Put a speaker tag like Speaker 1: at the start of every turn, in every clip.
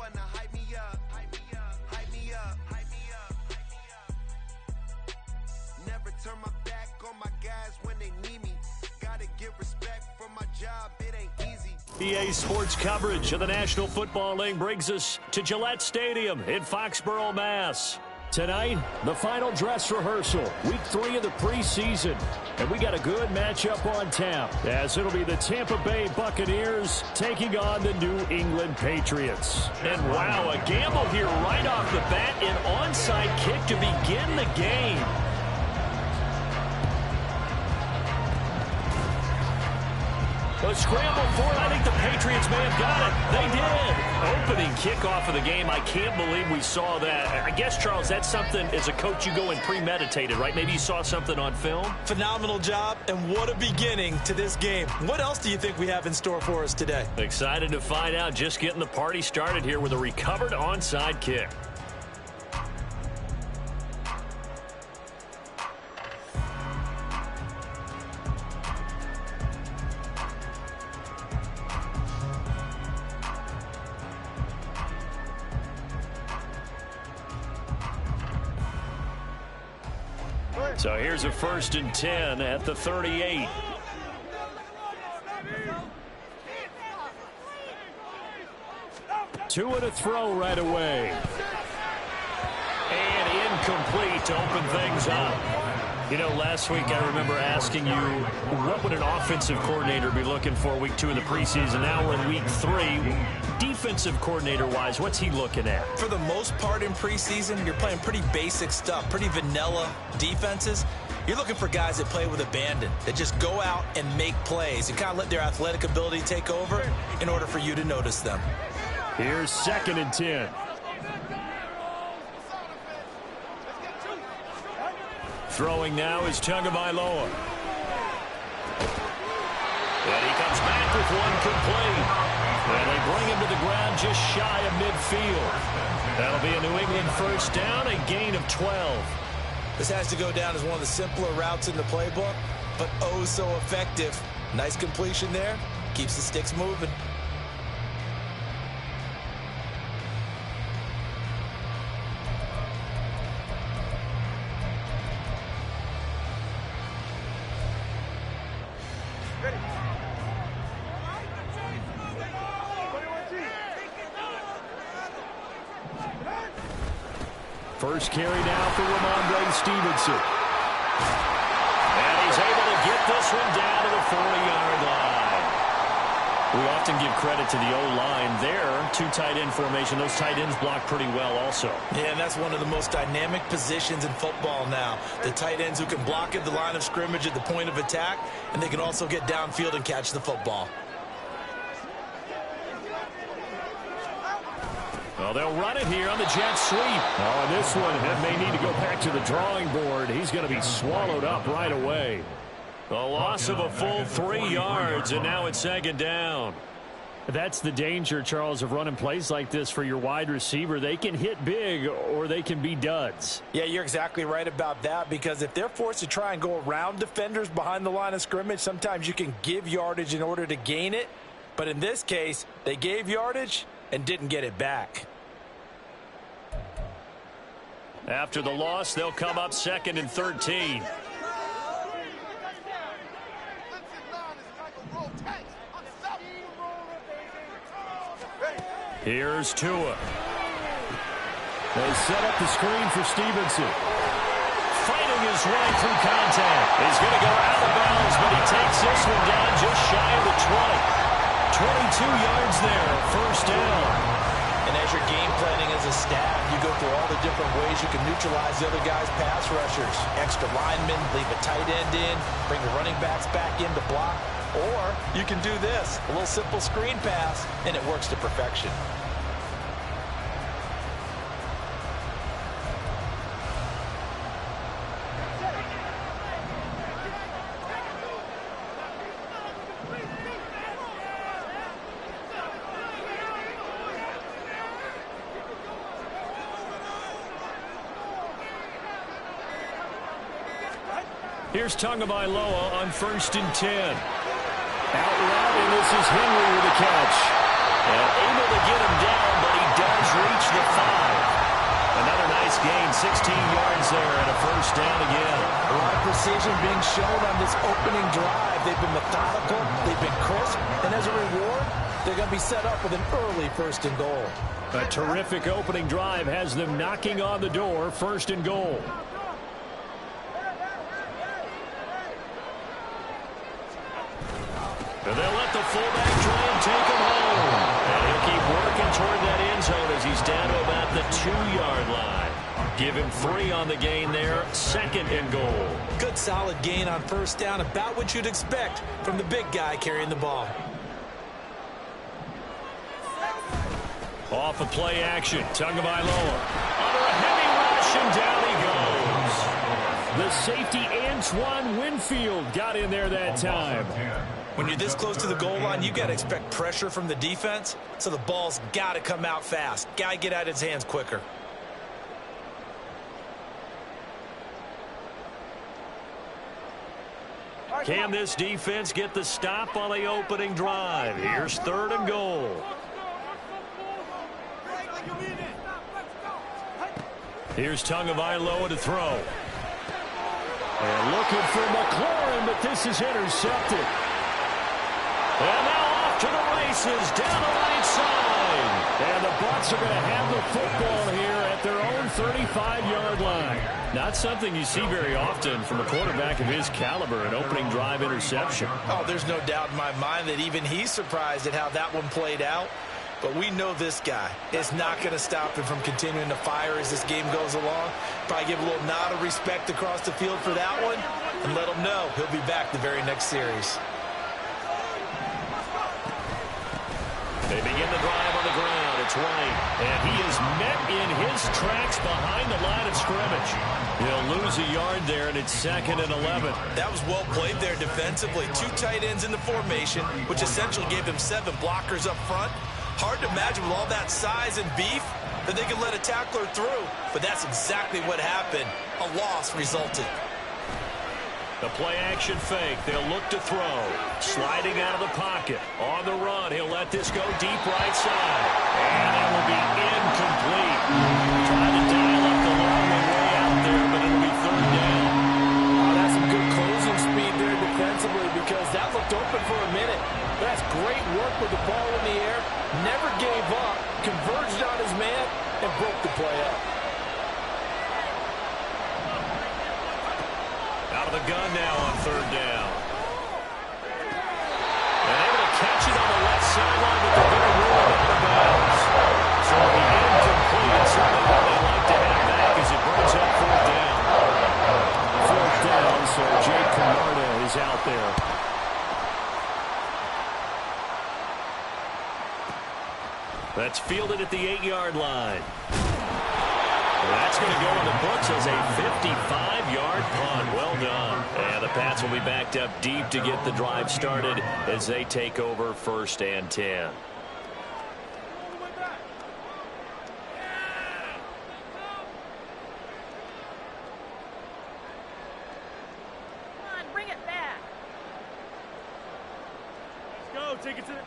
Speaker 1: wanna hype me up, hype me up, hype me up, hype me up, hype me up. Never turn my back on my guys when they need me. Gotta give respect for my job, it ain't easy.
Speaker 2: EA Sports coverage of the National Football League brings us to Gillette Stadium in Foxborough, Mass. Tonight, the final dress rehearsal, week 3 of the preseason. And we got a good matchup on tap, as it'll be the Tampa Bay Buccaneers taking on the New England Patriots. And wow, a gamble here right off the bat, an onside kick to begin the game. A scramble for it. I think the Patriots may have got it. They did. Opening kickoff of the game. I can't believe we saw that. I guess, Charles, that's something as a coach you go and premeditated, right? Maybe you saw something on film.
Speaker 3: Phenomenal job, and what a beginning to this game. What else do you think we have in store for us today?
Speaker 2: Excited to find out. Just getting the party started here with a recovered onside kick. So here's a 1st and 10 at the 38. Two and a throw right away. And incomplete to open things up. You know, last week I remember asking you, what would an offensive coordinator be looking for week 2 in the preseason? Now we're in week 3. Defensive coordinator-wise, what's he looking at?
Speaker 3: For the most part in preseason, you're playing pretty basic stuff, pretty vanilla defenses. You're looking for guys that play with abandon, that just go out and make plays and kind of let their athletic ability take over in order for you to notice them.
Speaker 2: Here's 2nd and 10. Throwing now is Tagovailoa. And he comes back with one complete. And they bring him to the ground just shy of midfield. That'll be a New England 1st down, a gain of 12.
Speaker 3: This has to go down as one of the simpler routes in the playbook, but oh so effective. Nice completion there. Keeps the sticks moving.
Speaker 2: First carry now for Ramondre Stevenson. And he's able to get this one down to the 40-yard line. We often give credit to the O-line there. 2 tight end formation. Those tight ends block pretty well also.
Speaker 3: Yeah, and that's one of the most dynamic positions in football now. The tight ends who can block at the line of scrimmage at the point of attack, and they can also get downfield and catch the football.
Speaker 2: Well, they'll run it here on the jet sweep. Oh, and this one may need to go back to the drawing board. He's going to be swallowed up right away. A loss of a full 3 yards, and now it's 2nd down. That's the danger, Charles, of running plays like this for your wide receiver. They can hit big or they can be duds.
Speaker 3: Yeah, you're exactly right about that, because if they're forced to try and go around defenders behind the line of scrimmage, sometimes you can give yardage in order to gain it. But in this case, they gave yardage and didn't get it back.
Speaker 2: After the loss, they'll come up 2nd and 13. Here's Tua. They set up the screen for Stevenson. Fighting his way through contact. He's going to go out of bounds, but he takes this one down just shy of the 20. 22 yards there, 1st down.
Speaker 3: And as you're game planning as a staff, you go through all the different ways you can neutralize the other guy's pass rushers. Extra linemen, leave a tight end in, bring the running backs back in to block. Or you can do this, a little simple screen pass, and it works to perfection.
Speaker 2: Here's Tagovailoa on 1st and 10. Out route, and this is Henry with a catch. And able to get him down, but he does 16 yards there and a first down again.
Speaker 3: A lot of precision being shown on this opening drive. They've been methodical, they've been crisp, and as a reward, they're going to be set up with an early first and goal.
Speaker 2: A terrific opening drive has them knocking on the door, first and goal. And they'll let the fullback try and take him home. And he'll keep working toward that end zone as he's down to about the 2-yard line. Give him 3 on the gain there, second and goal.
Speaker 3: Good solid gain on first down, about what you'd expect from the big guy carrying the ball.
Speaker 2: Off of play action, Tagovailoa under a heavy rush, and down he goes. The safety Antoine Winfield got in there that time.
Speaker 3: When you're this close to the goal line, you got to expect pressure from the defense, so the ball's got to come out fast. Got to get out of his hands quicker.
Speaker 2: Can this defense get the stop on the opening drive? Here's third and goal. Here's Tagovailoa to throw. And looking for McLaurin, but this is intercepted. And now off to the races, down the right side. And the Bucs are going to have the football here at their own 35-yard line. Not something you see very often from a quarterback of his caliber, an opening drive interception.
Speaker 3: Oh, there's no doubt in my mind that even he's surprised at how that one played out. But we know this guy is not going to stop him from continuing to fire as this game goes along. Probably give a little nod of respect across the field for that one and let him know he'll be back the very next series.
Speaker 2: They begin the drive on the ground. It's White, and he is met in his tracks behind the line of scrimmage. He'll lose a yard there, and it's second and 11.
Speaker 3: That was well played there defensively. 2 tight ends in the formation, which essentially gave them 7 blockers up front. Hard to imagine with all that size and beef that they could let a tackler through, but that's exactly what happened. A loss resulted.
Speaker 2: The play-action fake. They'll look to throw. Sliding out of the pocket. On the run. He'll let this go deep right side. And it will be incomplete. Trying to dial up the long way out there, but it'll be third down.
Speaker 3: Oh, that's some good closing speed there defensively because that looked open for a minute. That's great work with the ball in the air. Never gave up. Converged on his man and broke the play up.
Speaker 2: Out of the gun now on third down. And able to catch it on the left sideline, but they're going to rule it out of bounds. So it'll be incomplete. And certainly what they like to have back as it brings up fourth down. Fourth down, so Jake Camarda is out there. That's fielded at the 8-yard line. That's going to go in the books as a 55-yard punt. Well done. And the Pats will be backed up deep to get the drive started as they take over first and 10.
Speaker 4: Come on, bring it back. Let's go. Take it to the...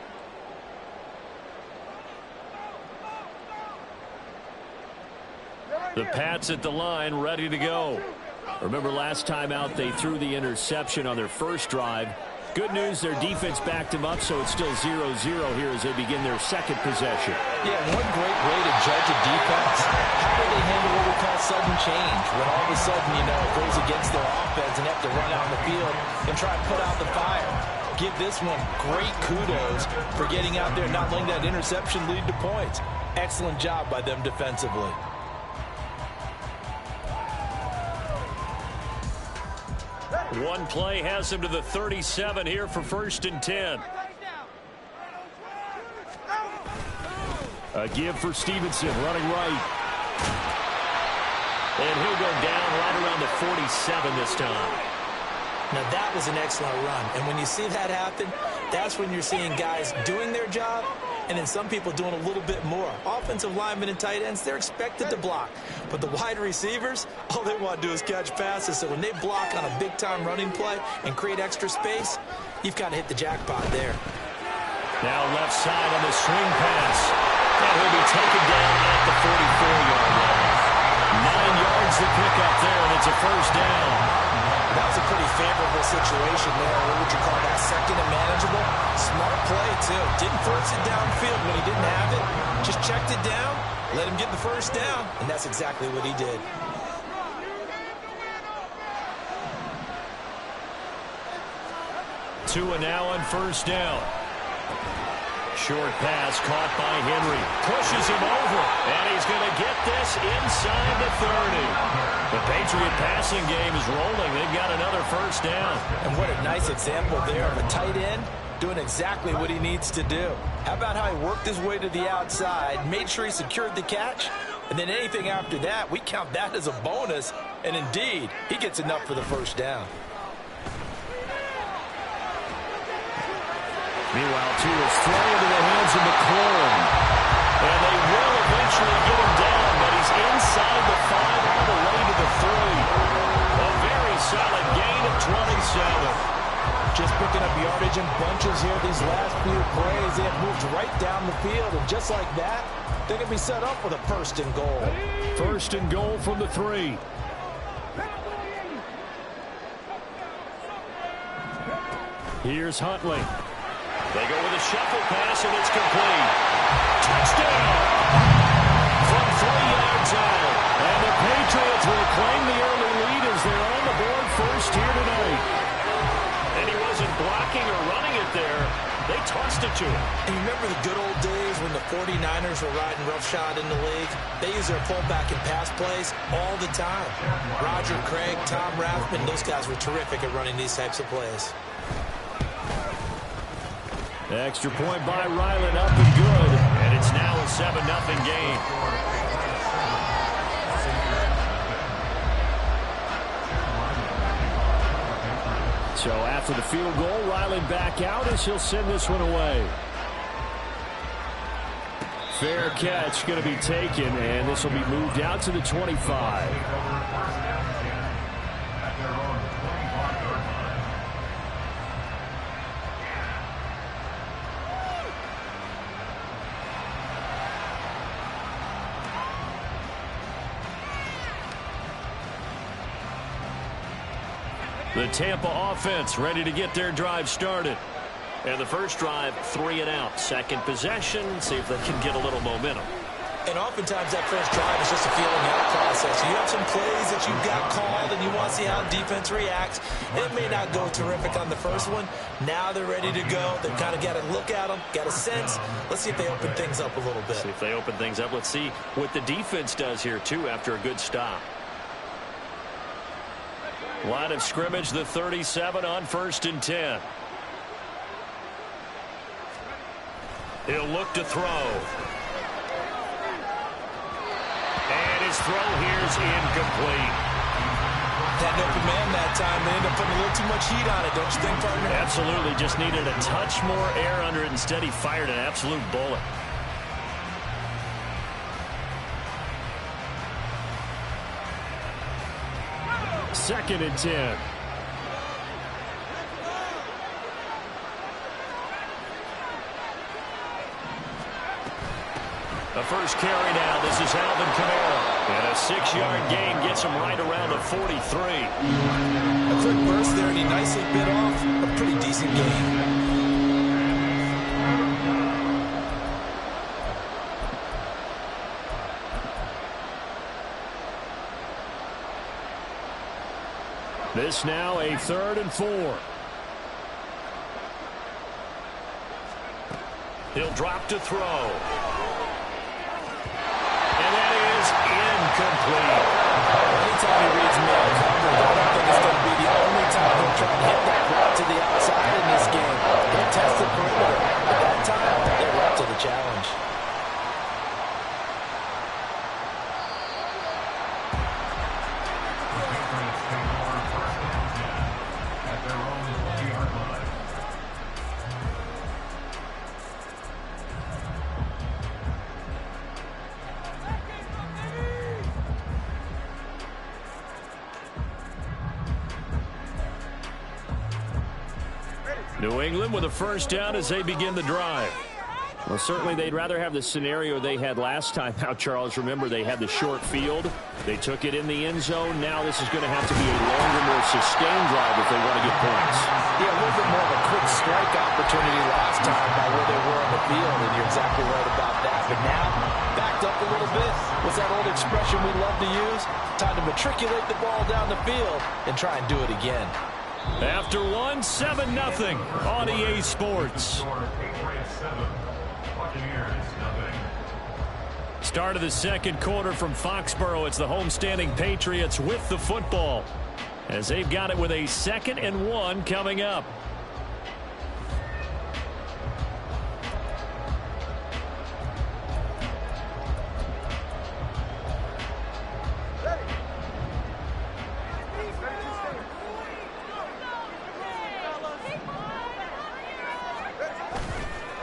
Speaker 2: The Pats at the line, ready to go. Remember last time out, they threw the interception on their first drive. Good news, their defense backed them up, so it's still 0-0 here as they begin their second possession.
Speaker 3: Yeah, one great way to judge a defense. How do they handle what we call sudden change? When all of a sudden, you know, it goes against their offense and they have to run out on the field and try and put out the fire. Give this one great kudos for getting out there and not letting that interception lead to points. Excellent job by them defensively.
Speaker 2: One play has him to the 37 here for first and 10. A give for Stevenson, running right. And he'll go down right around the 47 this time.
Speaker 3: Now that was an excellent run. And when you see that happen, that's when you're seeing guys doing their job and then some people doing a little bit more. Offensive linemen and tight ends, they're expected to block. But the wide receivers, all they want to do is catch passes. So when they block on a big-time running play and create extra space, you've got to hit the jackpot there.
Speaker 2: Now left side on the swing pass. And he'll be taken down at the 44-yard line. 9 yards
Speaker 3: checked it down, let him get the first down, and that's exactly what he did.
Speaker 2: Tua now on first down. Short pass caught by Henry. Pushes him over. And he's going to get this inside the 30. The Patriot passing game is rolling. They've got another first down.
Speaker 3: And what a nice example there of a tight end doing exactly what he needs to do. How about how he worked his way to the outside, made sure he secured the catch, and then anything after that, we count that as a bonus. And indeed, he gets enough for the first down.
Speaker 2: Meanwhile, Tua's thrown into the hands of McLaurin. And they will eventually get him down, but he's inside the 5 all the way to the 3. A very solid gain of 27.
Speaker 3: Just picking up yardage in bunches here these last few plays. They have moved right down the field, and just like that, they're going to be set up with a first and goal.
Speaker 2: First and goal from the 3. Here's Huntley. They go with a shuffle pass, and it's complete. Touchdown! From 3 yards out. And the Patriots will claim the early lead as they're on the board first here tonight. And he wasn't blocking or running it there. They tossed it to him.
Speaker 3: And you remember the good old days when the 49ers were riding roughshod in the league? They use their fullback and pass plays all the time. Roger Craig, Tom Rathman, those guys were terrific at running these types of plays.
Speaker 2: Extra point by Ryland, up and good. And it's now a 7-0 game. So after the field goal, Ryland back out as he'll send this one away. Fair catch going to be taken, and this will be moved out to the 25. The Tampa offense ready to get their drive started. And the first drive, 3 and out. Second possession, see if they can get a little momentum.
Speaker 3: And oftentimes that first drive is just a feeling out process. You have some plays that you've got called and you want to see how defense reacts. It may not go terrific on the first one. Now they're ready to go. They've kind of got to look at them, got a sense. Let's see if they open things up a little bit.
Speaker 2: See if they open things up. Let's see what the defense does here, too, after a good stop. Line of scrimmage, the 37 on 1st and 10. He'll look to throw. And his throw here's incomplete.
Speaker 3: Had an open man that time. They ended up putting a little too much heat on it, don't you think, partner?
Speaker 2: Absolutely. Just needed a touch more air under it. Instead, he fired an absolute bullet. Second and 10. The first carry now. This is Alvin Kamara. And a 6-yard gain gets him right around the 43.
Speaker 3: A quick burst there, and he nicely bit off a pretty decent gain.
Speaker 2: This now a 3rd and 4. He'll drop to throw. And that is incomplete.
Speaker 3: Anytime he reads man coverage, I don't think it's going to be the only time he'll try to hit that route to the outside in this game. He'll test the perimeter. At that time, they're up to the challenge.
Speaker 2: New England with a first down as they begin the drive. Well, certainly they'd rather have the scenario they had last time out, Charles. Remember, they had the short field. They took it in the end zone. Now this is going to have to be a longer, more sustained drive if they want to get points.
Speaker 3: Yeah, a little bit more of a quick strike opportunity last time by where they were on the field, and you're exactly right about that. But now backed up a little bit. What's that old expression we love to use? Time to matriculate the ball down the field and try and do it again.
Speaker 2: After one, 7-0 on EA Sports. Start of the second quarter from Foxborough. It's the homestanding Patriots with the football, as they've got it with a 2nd and 1 coming up.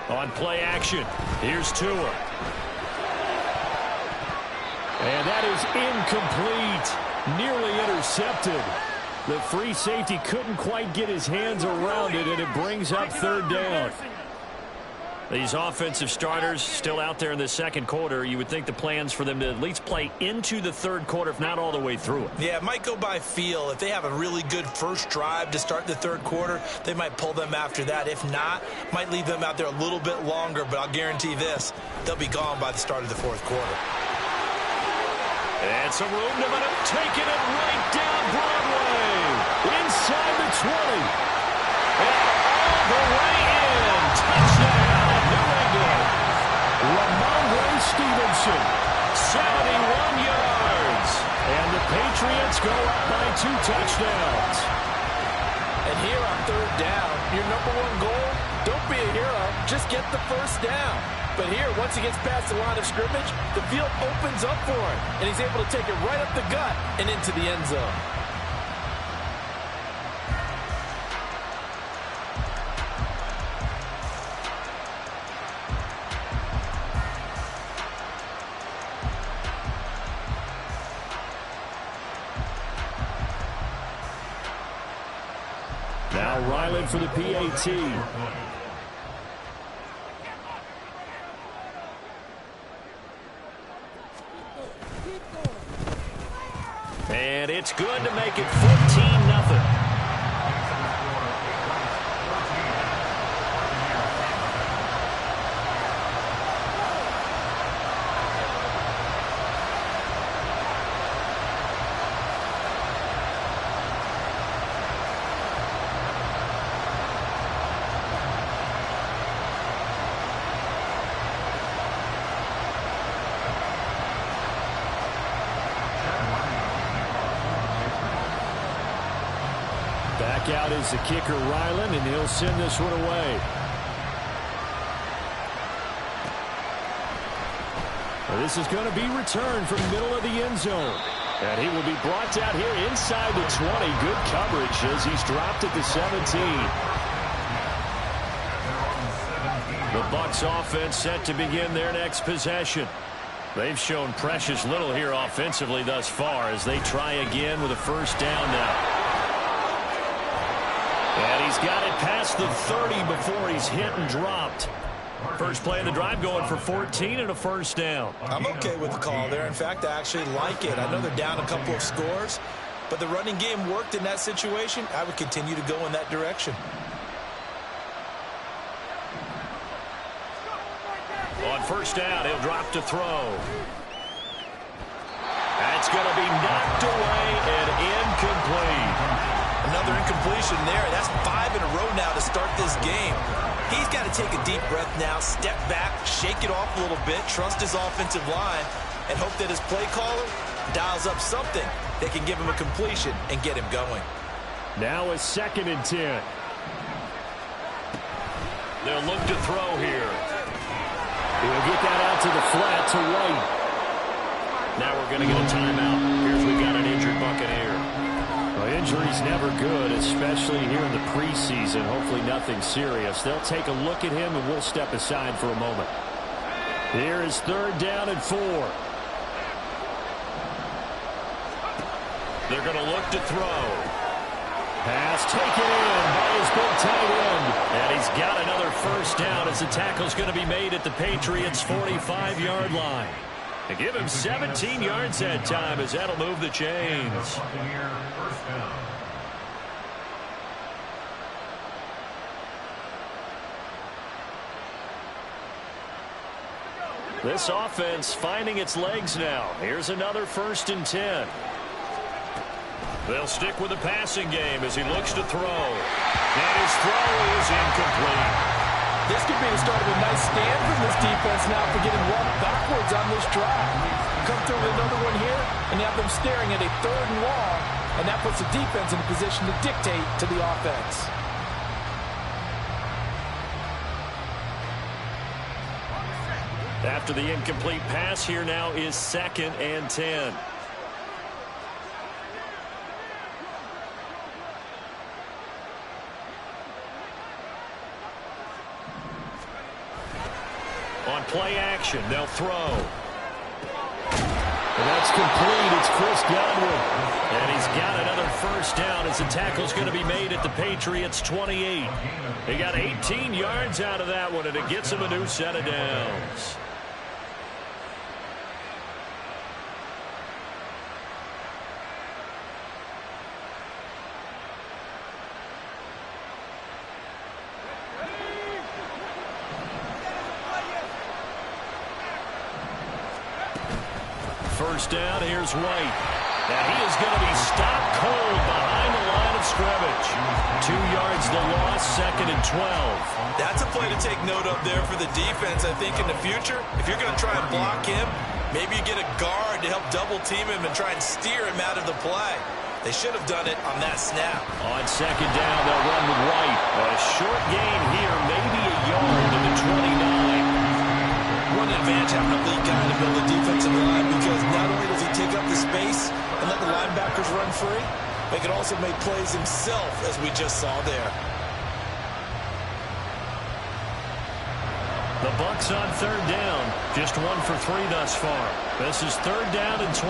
Speaker 2: On play action, here's Tua. And that is incomplete, nearly intercepted. The free safety couldn't quite get his hands around it, and it brings up 3rd down. These offensive starters still out there in the second quarter. You would think the plans for them to at least play into the 3rd quarter, if not all the way through it.
Speaker 3: Yeah, it might go by feel. If they have a really good first drive to start the 3rd quarter, they might pull them after that. If not, might leave them out there a little bit longer, but I'll guarantee this, they'll be gone by the start of the 4th quarter.
Speaker 2: And some room to run, taking it right down Broadway. Inside the 20. And all the way in. Touchdown, New England. Ramondre Stevenson, 71 yards. And the Patriots go up by 2 touchdowns.
Speaker 3: And here on 3rd down, your #1 goal, don't be a hero, just get the first down. But here, once he gets past the line of scrimmage, the field opens up for him, and he's able to take it right up the gut and into the end zone.
Speaker 2: Now Ryland for the PAT. And it's good to make it 14-0. Back out is the kicker, Ryland, and he'll send this one away. Well, this is going to be returned from the middle of the end zone. And he will be brought down here inside the 20. Good coverage as he's dropped at the 17. The Bucs offense set to begin their next possession. They've shown precious little here offensively thus far as they try again with a first down now. And he's got it past the 30 before he's hit and dropped. First play of the drive going for 14 and a first down.
Speaker 3: I'm okay with the call there. In fact, I actually like it. I know they're down a couple of scores, but the running game worked in that situation. I would continue to go in that direction.
Speaker 2: On first down, he'll drop to throw. That's going to be knocked away and incomplete.
Speaker 3: Another incompletion there. That's 5 in a row now to start this game. He's got to take a deep breath now, step back, shake it off a little bit, trust his offensive line, and hope that his play caller dials up something that can give him a completion and get him going.
Speaker 2: Now a 2nd and 10. They'll look to throw here. He'll get that out to the flat to right. Now we're going to get a timeout. Here's we got an injured Buccaneer. Well, injury's never good, especially here in the preseason. Hopefully nothing serious. They'll take a look at him, and we'll step aside for a moment. Here is 3rd down and 4. They're going to look to throw. Pass taken in by his big tight end. And he's got another first down as the tackle's going to be made at the Patriots' 45-yard line. They give him 17 yards that time as that'll move the chains. This offense finding its legs now. Here's another 1st and 10. They'll stick with the passing game as he looks to throw. And his throw is incomplete.
Speaker 3: This could be the start of a nice stand from this defense now for getting walked backwards on this drive. Come through with another one here, and you have them staring at a 3rd and long, and that puts the defense in a position to dictate to the offense.
Speaker 2: After the incomplete pass, here now is 2nd and 10. On play action, they'll throw. And that's complete. It's Chris Godwin. And he's got another 1st down as the tackle's going to be made at the Patriots' 28. They got 18 yards out of that one, and it gets him a new set of downs. First down, here's White. And he is going to be stopped cold behind the line of scrimmage. 2 yards the loss, 2nd and 12.
Speaker 3: That's a play to take note of there for the defense, I think, in the future. If you're going to try and block him, maybe you get a guard to help double team him and try and steer him out of the play. They should have done it on that snap.
Speaker 2: On 2nd down, they'll run with White. A short gain here, maybe a yard to the 29.
Speaker 3: One advantage having a lead guy in the middle of the defensive line, because not only does he take up the space and let the linebackers run free, but he can also make plays himself, as we just saw there.
Speaker 2: The Bucs on 3rd down. Just 1 for 3 thus far. This is 3rd down and 12.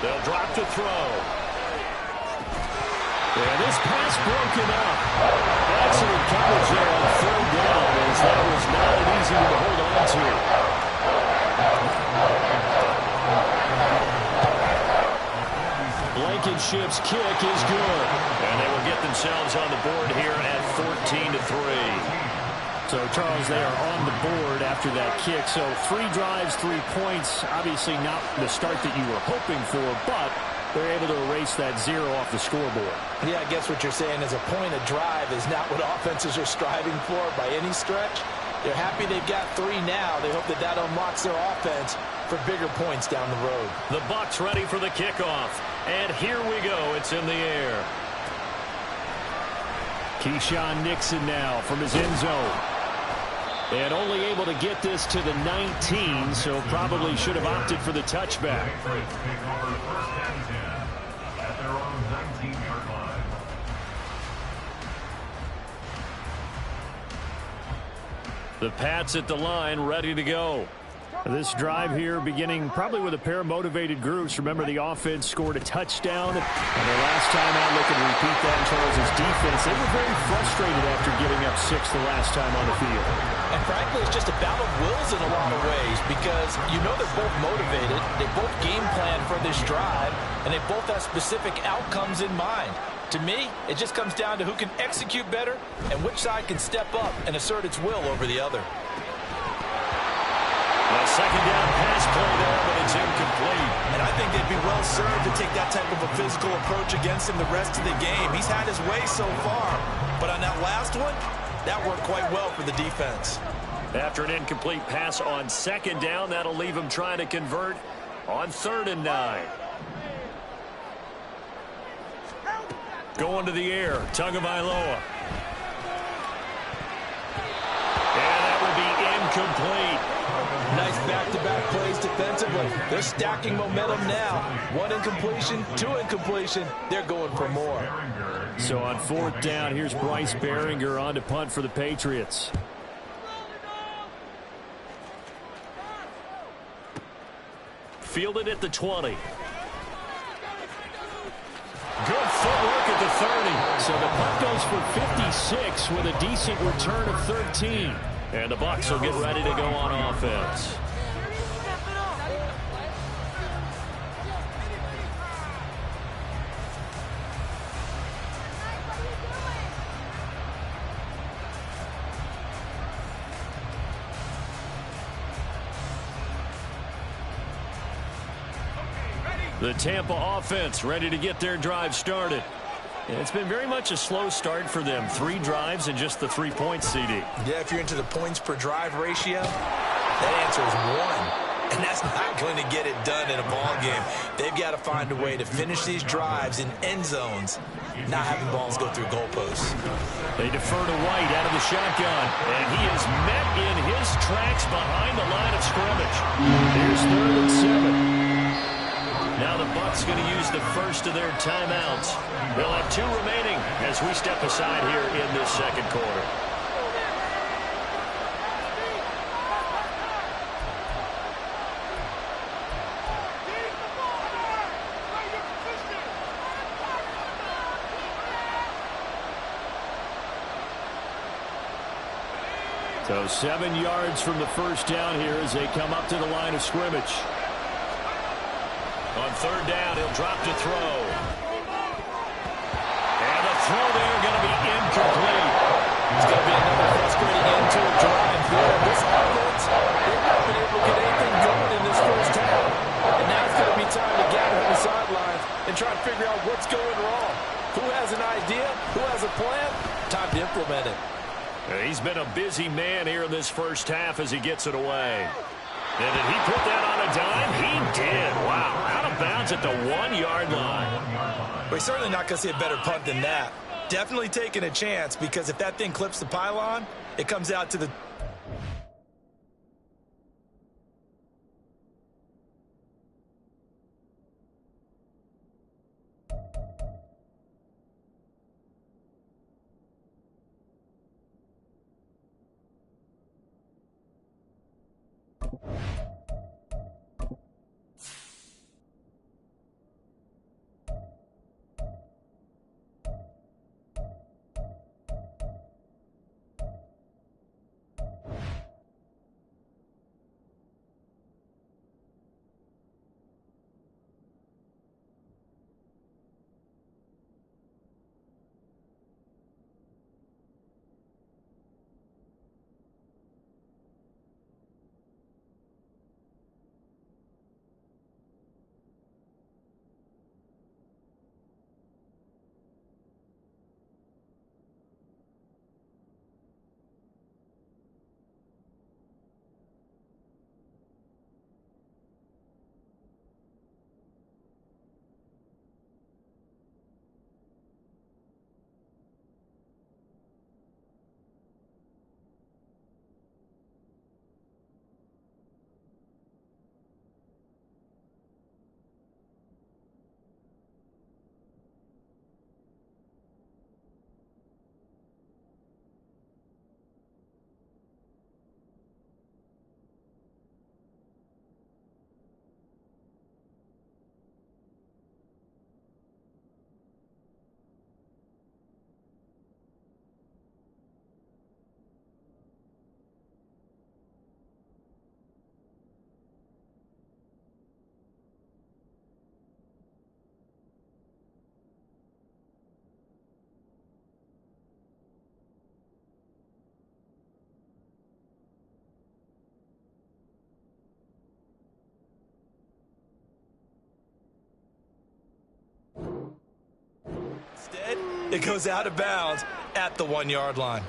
Speaker 2: They'll drop to throw. And this pass broken up. Excellent coverage there on 3rd down, as that was not an easy one to hold on to. Blankenship's kick is good. And they will get themselves on the board here at 14-3. So, Charles, they are on the board after that kick. So 3 drives, 3 points. Obviously not the start that you were hoping for, but they're able to erase that 0 off the scoreboard.
Speaker 3: Yeah, I guess what you're saying is a point a drive is not what offenses are striving for by any stretch. They're happy they've got 3 now. They hope that that unlocks their offense for bigger points down the road.
Speaker 2: The Bucs ready for the kickoff. And here we go. It's in the air. Keyshawn Nixon now from his end zone. And only able to get this to the 19, so probably should have opted for the touchback. The Pats at the line, ready to go. This drive here beginning probably with a pair of motivated groups. Remember, the offense scored a touchdown. And the last time out, looking to repeat that in Charles' defense, they were very frustrated after giving up 6 the last time on the field.
Speaker 3: And frankly, it's just a battle of wills in a lot of ways, because you know they're both motivated. They both game plan for this drive, and they both have specific outcomes in mind. To me, it just comes down to who can execute better and which side can step up and assert its will over the other.
Speaker 2: A 2nd down pass play there, but it's incomplete.
Speaker 3: And I think they'd be well served to take that type of a physical approach against him the rest of the game. He's had his way so far, but on that last one, that worked quite well for the defense.
Speaker 2: After an incomplete pass on 2nd down, that'll leave him trying to convert on 3rd and 9. Going to the air, Tagovailoa. And that will be incomplete.
Speaker 3: Nice back-to-back plays defensively. They're stacking momentum now. 1 incompletion, 2 incompletion. They're going for more.
Speaker 2: So on 4th down, here's Bryce Behringer on to punt for the Patriots. Fielded at the 20. Good footwork at the 30. So the punt goes for 56 with a decent return of 13. And the Bucs will get ready to go on offense. The Tampa offense ready to get their drive started. It's been very much a slow start for them. 3 drives and just the 3 points, CD.
Speaker 3: Yeah, if you're into the points per drive ratio, that answer is 1. And that's not going to get it done in a ball game. They've got to find a way to finish these drives in end zones, not having balls go through goalposts.
Speaker 2: They defer to White out of the shotgun, and he is met in his tracks behind the line of scrimmage. Here's 3rd and 7. Now the Bucs going to use the first of their timeouts. They'll have 2 remaining as we step aside here in this second quarter. So 7 yards from the first down here as they come up to the line of scrimmage. On 3rd down, he'll drop to throw. And the throw there going to be incomplete.
Speaker 3: It's going to be another frustrating end to a drive here. This offense, they've not been able to get anything going in this first half. And now it's going to be time to gather from the sidelines and try to figure out what's going wrong. Who has an idea? Who has a plan? Time to implement it.
Speaker 2: He's been a busy man here in this first half as he gets it away. And did he put that on a dime? He did. Wow. Out of bounds at the 1-yard line.
Speaker 3: We're certainly not going to see a better punt than that. Definitely taking a chance, because if that thing clips the pylon, it comes out to the... Instead, it goes out of bounds at the 1-yard line.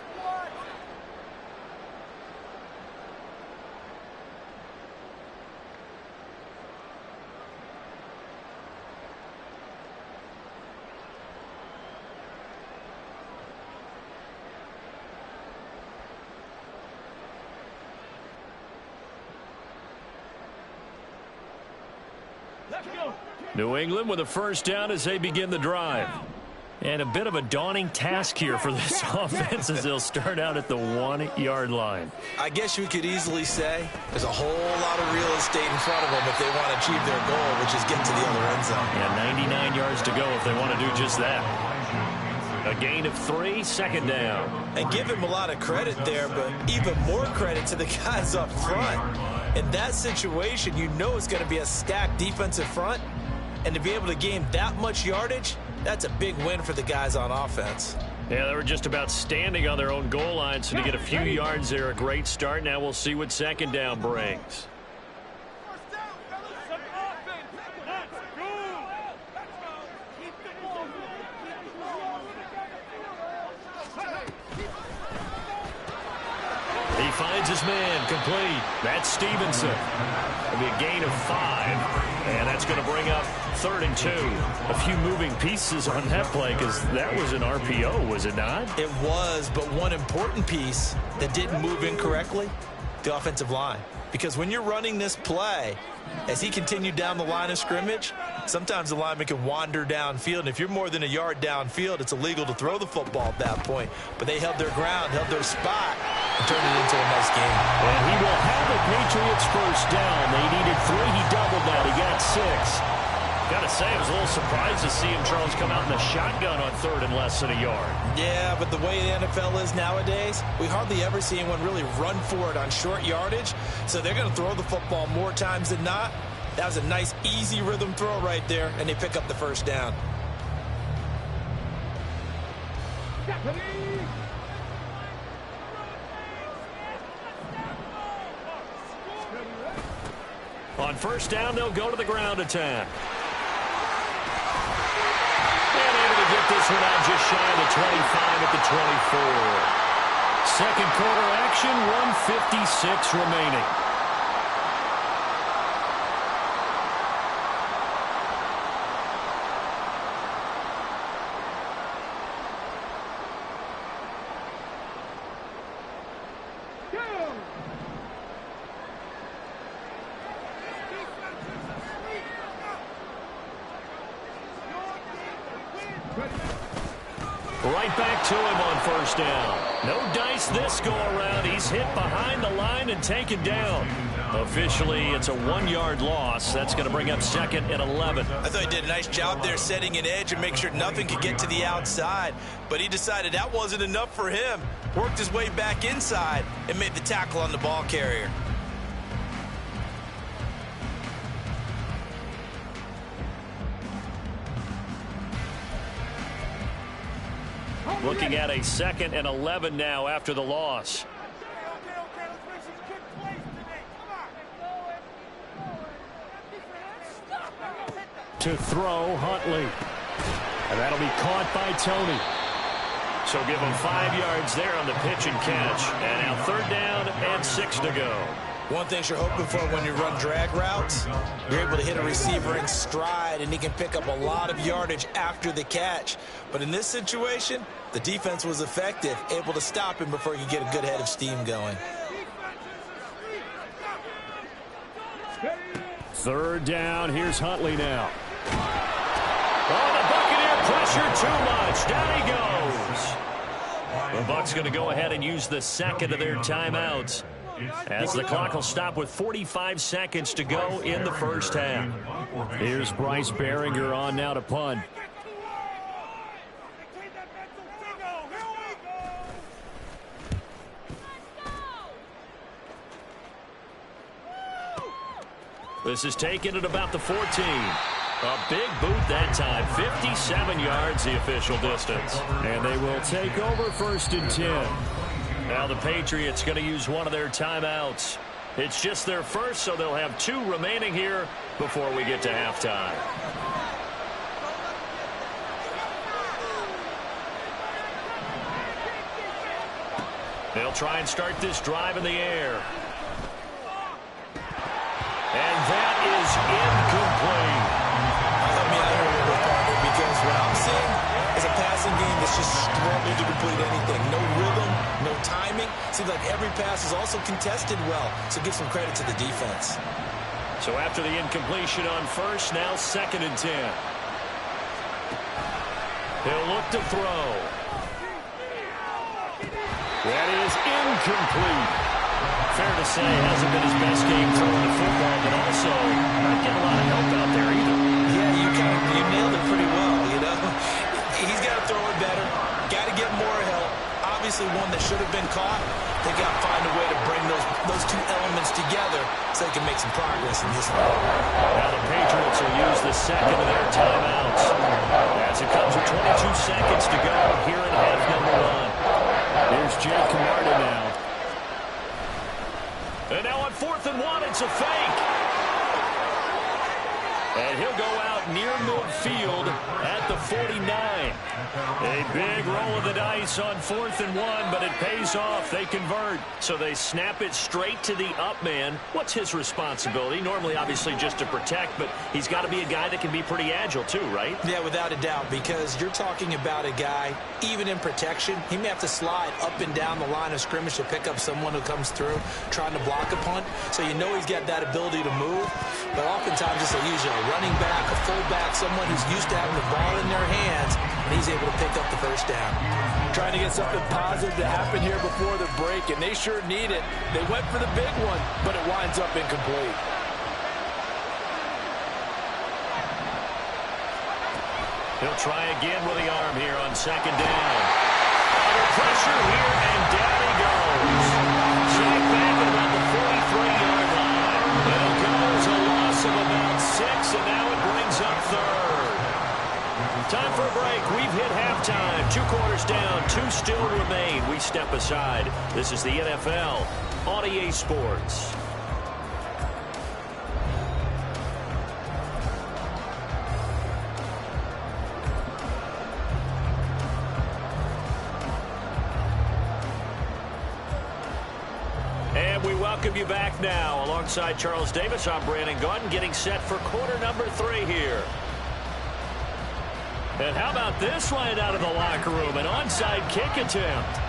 Speaker 2: New England with a first down as they begin the drive. And a bit of a daunting task here for this offense as they'll start out at the 1-yard line.
Speaker 3: I guess you could easily say there's a whole lot of real estate in front of them if they want to achieve their goal, which is get to the other end zone.
Speaker 2: Yeah, 99 yards to go if they want to do just that. A gain of 3, second down.
Speaker 3: And give him a lot of credit there, but even more credit to the guys up front. In that situation, you know it's going to be a stacked defensive front. And to be able to gain that much yardage, that's a big win for the guys on offense.
Speaker 2: Yeah, they were just about standing on their own goal line, so to get a few yards there, a great start. Now we'll see what second down brings.
Speaker 4: Let's go.
Speaker 2: finds his man, complete. That's Stevenson. It'll be a gain of 5, and that's going to bring up 3rd and 2. A few moving pieces on that play because that was an RPO, was it not?
Speaker 3: It was, but one important piece that didn't move incorrectly, the offensive line. Because when you're running this play, as he continued down the line of scrimmage, sometimes the lineman can wander downfield. And if you're more than a yard downfield, it's illegal to throw the football at that point. But they held their ground, held their spot, and turned it into a nice game.
Speaker 2: And he will have the Patriots first down. They needed 3. He doubled that. He got 6. Got to say, I was a little surprised to see him, Charles, come out in the shotgun on 3rd and less than a yard.
Speaker 3: Yeah, but the way the NFL is nowadays, we hardly ever see anyone really run for it on short yardage. So they're going to throw the football more times than not. That was a nice, easy rhythm throw right there, and they pick up the first down.
Speaker 2: On first down, they'll go to the ground attack. And able to get this one out just shy of the 25 at the 24. Second quarter action, 1:56 remaining. Right back to him on first down. No dice this go-around. He's hit behind the line and taken down. Officially, it's a 1-yard loss. That's going to bring up 2nd and 11.
Speaker 3: I thought he did a nice job there setting an edge and make sure nothing could get to the outside. But he decided that wasn't enough for him. Worked his way back inside and made the tackle on the ball carrier.
Speaker 2: Looking at a 2nd and 11 now after the loss. To throw, Huntley. And that'll be caught by Tony. So give him 5 yards there on the pitch and catch. And now 3rd down and 6 to go.
Speaker 3: One thing you're hoping for when you run drag routes, you're able to hit a receiver in stride, and he can pick up a lot of yardage after the catch. But in this situation, the defense was effective, able to stop him before he could get a good head of steam going.
Speaker 2: 3rd down. Here's Huntley now. Oh, the Buccaneer pressure too much. Down he goes. The Bucs going to go ahead and use the 2nd of their timeouts, as the clock will stop with 45 seconds to go in the first half. Here's Bryce Behringer on now to punt. This is taken at about the 14. A big boot that time. 57 yards the official distance. And they will take over 1st and 10. Now the Patriots going to use one of their timeouts. It's just their first, so they'll have 2 remaining here before we get to halftime. They'll try and start this drive in the air. And that is incomplete.
Speaker 3: Help me out here a little bit, partner, because what I'm seeing is a passing game that's just struggling to complete anything. No rhythm, no timing. Seems like every pass is also contested well, so give some credit to the defense.
Speaker 2: So after the incompletion on first, now 2nd and 10. He'll look to throw. That is incomplete. Fair to say, hasn't been his best game throwing the football, but also not getting a lot of help out there either.
Speaker 3: Yeah, you nailed it pretty well, you know. He's got to throw it better. Got to get more help. Obviously one that should have been caught. They got to find a way to bring those 2 elements together so they can make some progress in this one.
Speaker 2: Now the Patriots will use the 2nd of their timeouts, as it comes with 22 seconds to go here in half number 1. Here's Jake Camarda now. And now on 4th and 1, it's a fake. And he'll go out near midfield at the 49. A big roll of the dice on 4th and 1, but it pays off. They convert. So they snap it straight to the up man. What's his responsibility? Normally, obviously, just to protect, but he's got to be a guy that can be pretty agile too, right?
Speaker 3: Yeah, without a doubt, because you're talking about a guy, even in protection, he may have to slide up and down the line of scrimmage to pick up someone who comes through trying to block a punt. So you know he's got that ability to move, but oftentimes it's usually a running back, a fullback, someone who's used to having the ball in their hands, and he's able to pick up the first down.
Speaker 5: Trying to get something positive to happen here before the break, and they sure need it. They went for the big one, but it winds up incomplete.
Speaker 2: He'll try again with the arm here on 2nd down. Under pressure here, and down he goes. Sacked back at about the 43-yard line. It'll go as a loss of about 6, and now it brings up 3rd. Time for a break. We've hit halftime. 2 quarters down, 2 still remain. We step aside. This is the NFL on EA Sports. And we welcome you back now. Alongside Charles Davis, I'm Brandon Gaudin, getting set for quarter number 3 here. And how about this line out of the locker room? An onside kick attempt.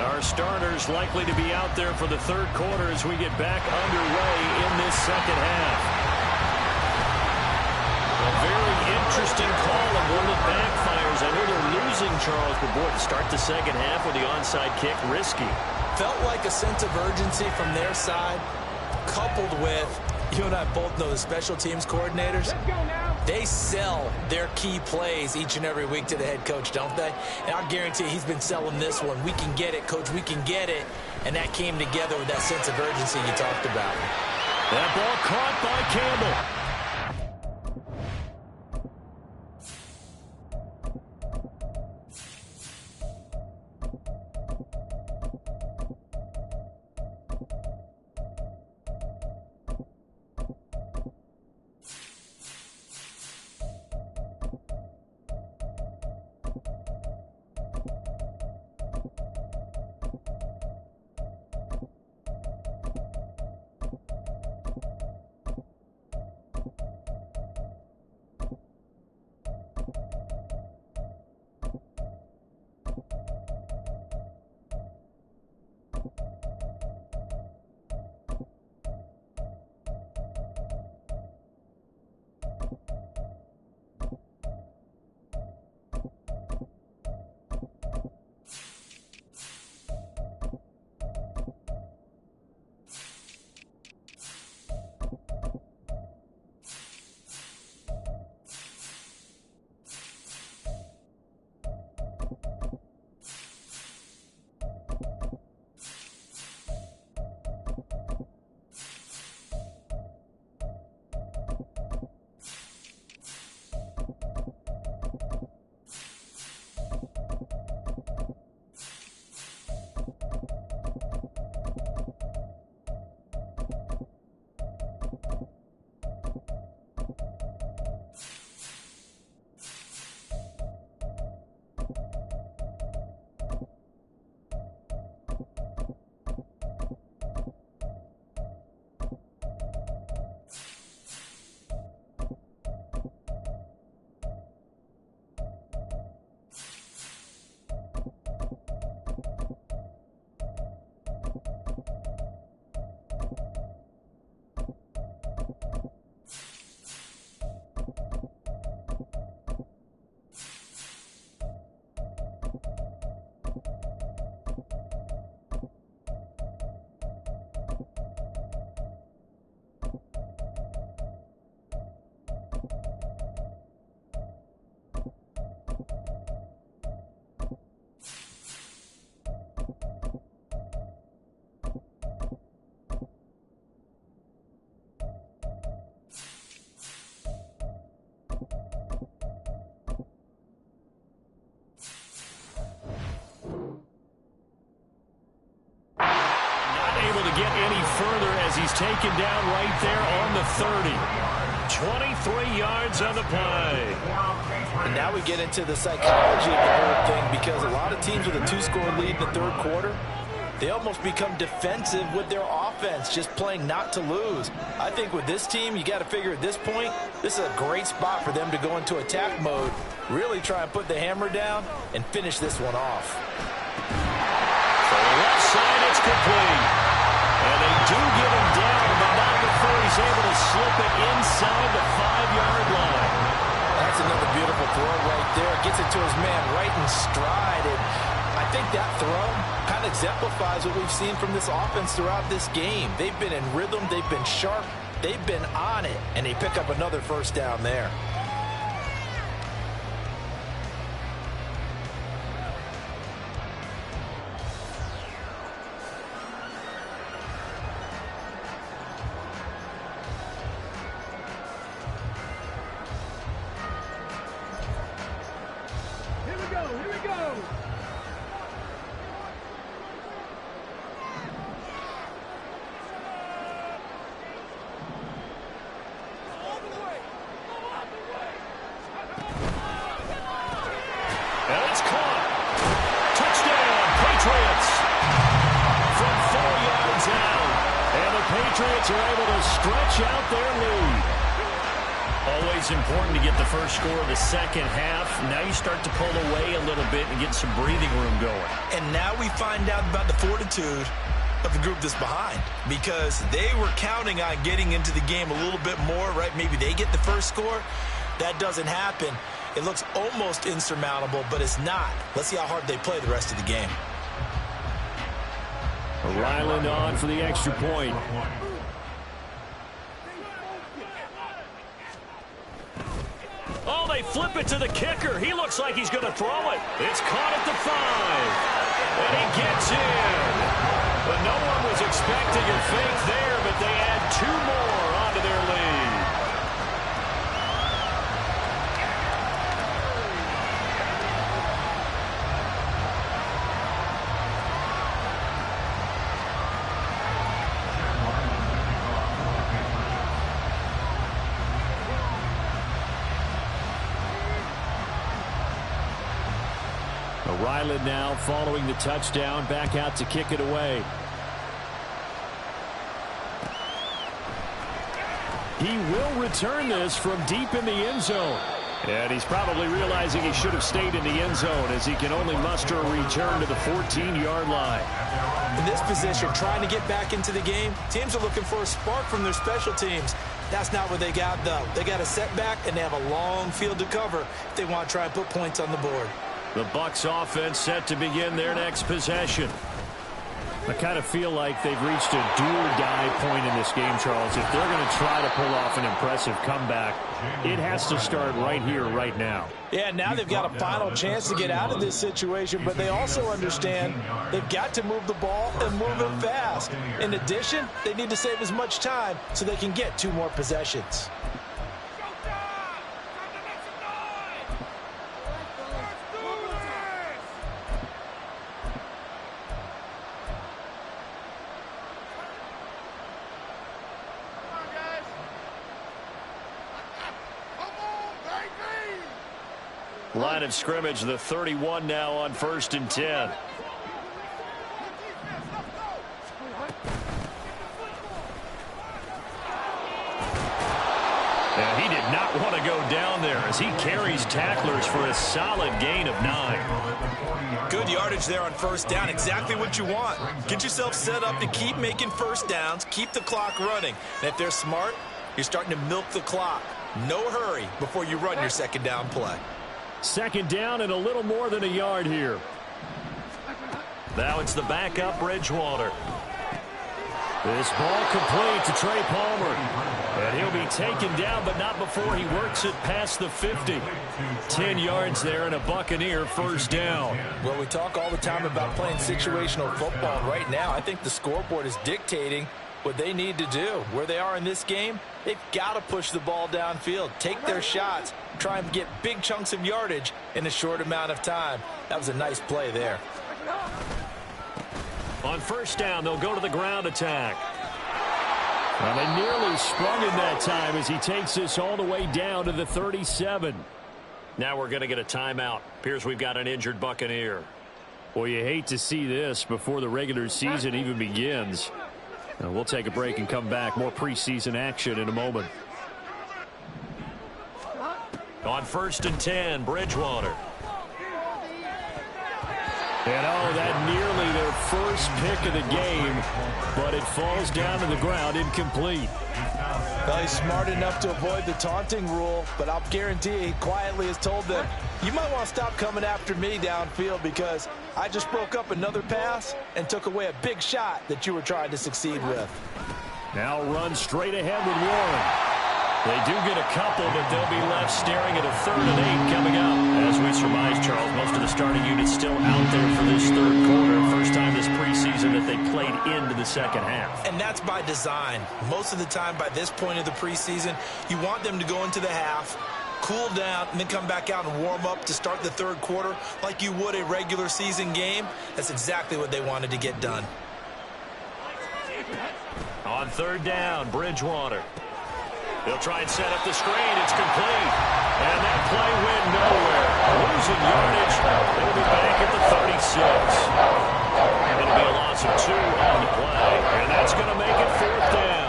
Speaker 2: Our starters likely to be out there for the 3rd quarter as we get back underway in this 2nd half. A very interesting call and one that backfires. I know they're losing, Charles, but boy, to start the 2nd half with the onside kick, risky.
Speaker 3: Felt like a sense of urgency from their side, coupled with, you and I both know the special teams coordinators, they sell their key plays each and every week to the head coach, don't they? And I guarantee he's been selling this one. We can get it, coach, we can get it. And that came together with that sense of urgency you talked about.
Speaker 2: That ball caught by Campbell. he's taken down right there on the 30. 23 yards on the play.
Speaker 3: And now we get into the psychology of the whole thing, because a lot of teams with a 2-score lead in the third quarter, they almost become defensive with their offense, just playing not to lose. I think with this team, you got to figure at this point, this is a great spot for them to go into attack mode, really try and put the hammer down and finish this one off.
Speaker 2: For the left side, it's complete. And they do get him down, but not before he's able to slip it inside the 5-yard line.
Speaker 3: That's another beautiful throw right there. Gets it to his man right in stride. And I think that throw kind of exemplifies what we've seen from this offense throughout this game. They've been in rhythm. They've been sharp. They've been on it. And they pick up another first down there.
Speaker 2: Patriots are able to stretch out their lead. Always important to get the first score of the second half. Now you start to pull away a little bit and get some breathing room going.
Speaker 3: And now we find out about the fortitude of the group that's behind, because they were counting on getting into the game a little bit more, right? Maybe they get the first score. That doesn't happen. It looks almost insurmountable, but it's not. Let's see how hard they play the rest of the game.
Speaker 2: Ryland on for the extra point. Oh, they flip it to the kicker. He looks like he's going to throw it. It's caught at the 5. And he gets in. But no one was expecting a fake there, but they add 2 more onto their lead. Ryland now following the touchdown, back out to kick it away. He will return this from deep in the end zone. And he's probably realizing he should have stayed in the end zone, as he can only muster a return to the 14-yard line.
Speaker 3: In this position, trying to get back into the game, teams are looking for a spark from their special teams. That's not what they got, though. They got a setback, and they have a long field to cover if they want to try and put points on the board.
Speaker 2: The Bucs offense set to begin their next possession. I kind of feel like they've reached a do-or-die point in this game, Charles. If they're going to try to pull off an impressive comeback, it has to start right here, right now.
Speaker 3: Yeah, now they've got a final chance to get out of this situation, but they also understand they've got to move the ball and move it fast. In addition, they need to save as much time so they can get 2 more possessions.
Speaker 2: Line of scrimmage, the 31 now on 1st and 10. And he did not want to go down there, as he carries tacklers for a solid gain of 9.
Speaker 3: Good yardage there on 1st down. Exactly what you want. Get yourself set up to keep making first downs, keep the clock running. And if they're smart, you're starting to milk the clock. No hurry before you run your 2nd down play.
Speaker 2: 2nd down and a little more than a yard here. Now it's the backup, Bridgewater. This ball complete to Trey Palmer. And he'll be taken down, but not before he works it past the 50. 10 yards there and a Buccaneer 1st down.
Speaker 3: Well, we talk all the time about playing situational football. Right now, I think the scoreboard is dictating what they need to do. Where they are in this game, they've got to push the ball downfield, take their shots, try and get big chunks of yardage in a short amount of time. That was a nice play there.
Speaker 2: On 1st down, they'll go to the ground attack. Well, they nearly sprung in that time as he takes this all the way down to the 37. Now we're going to get a timeout. Appears we've got an injured Buccaneer. Well, you hate to see this before the regular season even begins. We'll take a break and come back. More preseason action in a moment. On 1st and 10, Bridgewater. And that nearly their first pick of the game, but it falls down to the ground incomplete.
Speaker 3: Well, he's smart enough to avoid the taunting rule, but I'll guarantee he quietly has told them, you might want to stop coming after me downfield because I just broke up another pass and took away a big shot that you were trying to succeed with.
Speaker 2: Now run straight ahead with Warren. They do get a couple, but they'll be left staring at a 3rd and 8 coming up. As we surmise, Charles, most of the starting unit's still out there for this 3rd quarter. First time this preseason that they played into the 2nd half.
Speaker 3: And that's by design. Most of the time by this point of the preseason, you want them to go into the half, cool down, and then come back out and warm up to start the 3rd quarter like you would a regular season game. That's exactly what they wanted to get done.
Speaker 2: On 3rd down, Bridgewater. They'll try and set up the screen. It's complete. And that play went nowhere. Losing yardage. They'll be back at the 36. It'll be a loss of 2 on the play. And that's going to make it 4th down.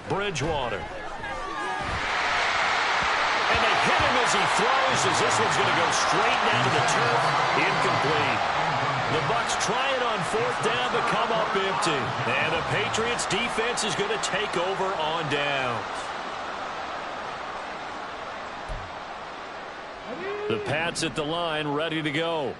Speaker 2: Bridgewater. And they hit him as he throws, as this one's going to go straight down to the turf. Incomplete. The Bucs trying on 4th down to come up empty. And the Patriots defense is going to take over on downs. The Pats at the line ready to go.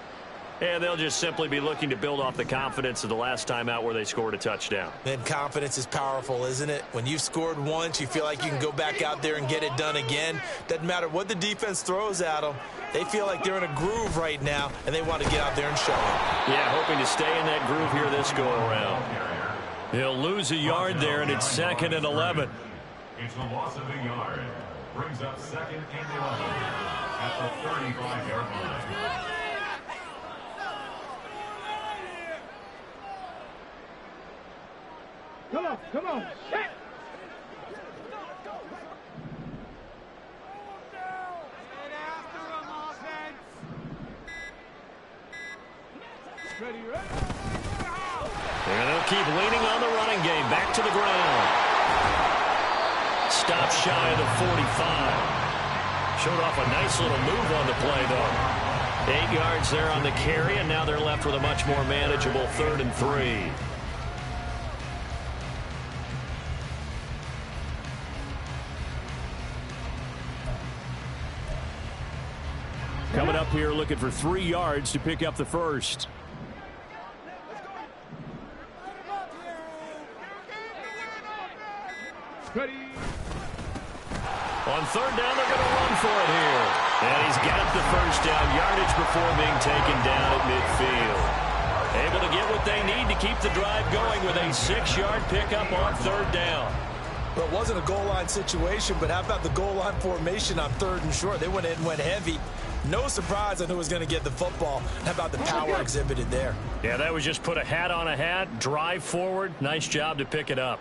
Speaker 2: And they'll just simply be looking to build off the confidence of the last time out where they scored a touchdown.
Speaker 3: And confidence is powerful, isn't it? When you've scored once, you feel like you can go back out there and get it done again. Doesn't matter what the defense throws at them. They feel like they're in a groove right now, and they want to get out there and show it.
Speaker 2: Yeah, hoping to stay in that groove here this go-around. He'll lose a yard there, and it's 2nd and 11.
Speaker 6: It's the loss of a yard. Brings up 2nd and 11 at the 35-yard line.
Speaker 4: Come on, shit!
Speaker 2: And they'll keep leaning on the running game. Back to the ground. Stop shy of the 45. Showed off a nice little move on the play, though. 8 yards there on the carry, and now they're left with a much more manageable 3rd and 3. Coming up here looking for 3 yards to pick up the first.
Speaker 4: Ready.
Speaker 2: On 3rd down, they're going to run for it here. And he's got the first down yardage before being taken down at midfield. Able to get what they need to keep the drive going with a 6-yard pickup on 3rd down.
Speaker 3: Well, it wasn't a goal line situation, but how about the goal line formation on 3rd and short? They went in and went heavy. No surprise on who was going to get the football. How about the power exhibited there?
Speaker 2: Yeah, that was just put a hat on a hat, drive forward. Nice job to pick it up.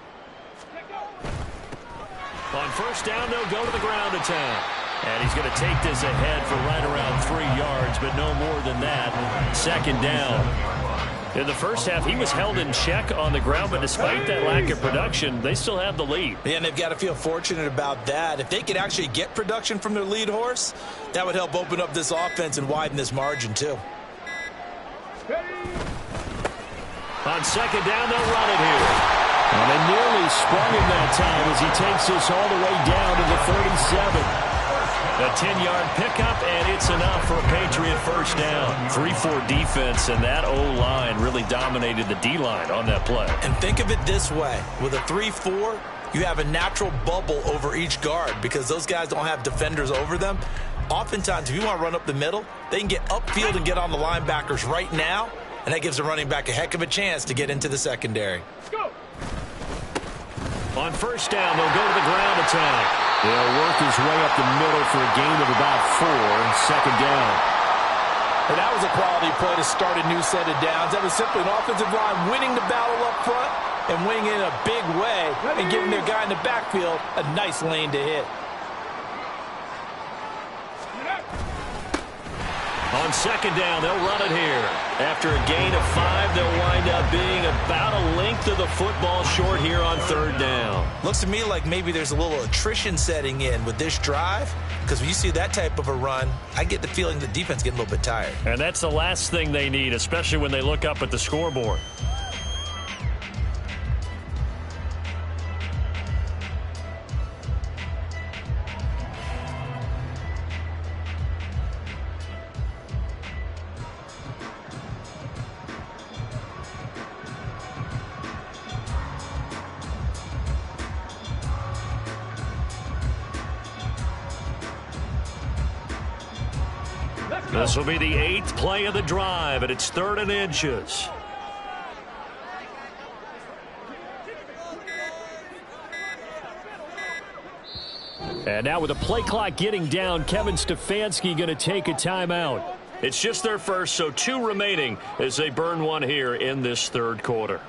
Speaker 2: On 1st down, they'll go to the ground attack. And he's going to take this ahead for right around 3 yards, but no more than that. 2nd down. In the first half, he was held in check on the ground, but despite that lack of production, they still have the lead.
Speaker 3: Yeah, and they've got to feel fortunate about that. If they could actually get production from their lead horse, that would help open up this offense and widen this margin, too.
Speaker 2: On 2nd down, they'll run it here. And they nearly sprung him that time as he takes this all the way down to the 37. A 10-yard pickup, and it's enough for a Patriot first down. 3-4 defense, and that O-line really dominated the D-line on that play.
Speaker 3: And think of it this way. With a 3-4, you have a natural bubble over each guard because those guys don't have defenders over them. Oftentimes, if you want to run up the middle, they can get upfield and get on the linebackers right now. and that gives the running back a heck of a chance to get into the secondary.
Speaker 2: On first down, they'll go to the ground attack. They'll work his way up the middle for a gain of about 4, second down.
Speaker 5: And that was a quality play to start a new set of downs. That was simply an offensive line winning the battle up front and winning in a big way and giving their guy in the backfield a nice lane to hit.
Speaker 2: On second down, they'll run it here. After a gain of 5, they'll wind up being about a length of the football short here on third down.
Speaker 3: Looks to me like maybe there's a little attrition setting in with this drive, because when you see that type of a run, I get the feeling the defense getting a little bit tired.
Speaker 2: And that's the last thing they need, especially when they look up at the scoreboard. This will be the 8th play of the drive, and it's 3rd and inches. And now with the play clock getting down, Kevin Stefanski going to take a timeout. It's just their first, so 2 remaining as they burn one here in this third quarter.